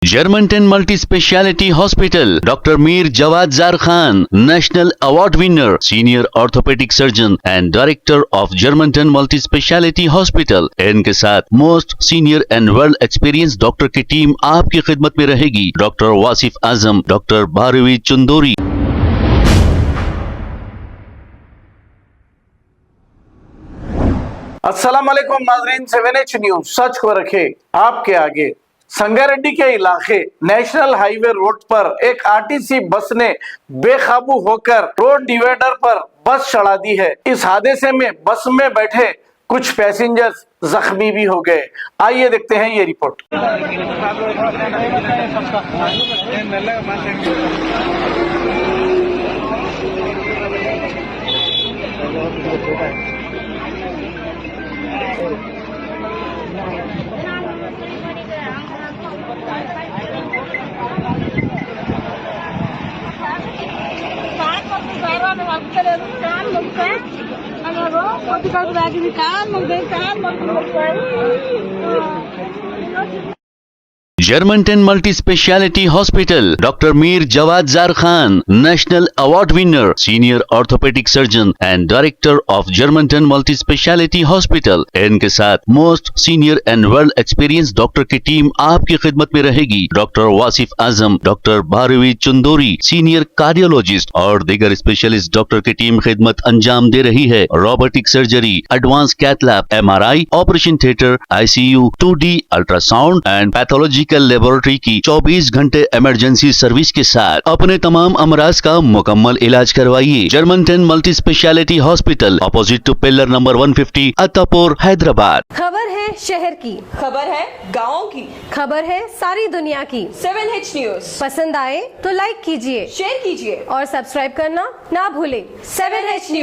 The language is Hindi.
Germantown Multi Speciality Hospital, Dr. Mir Jawad Zar Khan, National Award winner, Senior Orthopedic Surgeon and Director of Germantown Multi Speciality Hospital। इनके साथ most senior and world experience doctor की टीम आपकी खिदमत में रहेगी। Doctor Wasif Azam, doctor Bharvi Chandori. अस्सलाम वालेकुम नाज़रीन, 7H न्यूज सच को रखे आपके आगे। संगारेड्डी के इलाके नेशनल हाईवे रोड पर एक आरटीसी बस ने बेकाबू होकर रोड डिवाइडर पर बस चढ़ा दी है। इस हादसे में बस में बैठे कुछ पैसेंजर्स जख्मी भी हो गए। आइए देखते हैं ये report. Germantown Multi Speciality Hospital, Dr. Mir Jawad Zar Khan, National Award winner, Senior Orthopedic Surgeon and Director of Germantown Multi Speciality Hospital। इनके साथ most senior and world experience doctor की टीम आपकी खिदमत में रहेगी। Doctor Wasif Azam, doctor Bharvi Chandori, senior cardiologist और दीगर स्पेशलिस्ट डॉक्टर की टीम खिदमत अंजाम दे रही है। Robotic surgery, advance cath lab, MRI, operation theatre, ICU, 2D ultrasound and pathological laboratory की 24 घंटे इमरजेंसी सर्विस के साथ अपने तमाम अमराज का मुकम्मल इलाज करवाइए। Germanton multi speciality hospital, opposite to pillar number 150, Attapur, Hyderabad. खबर है शहर की, खबर है गाँव की, खबर है सारी दुनिया की। 7H न्यूज पसंद आए तो लाइक कीजिए, शेयर कीजिए और सब्सक्राइब करना ना भूलें। 7H news.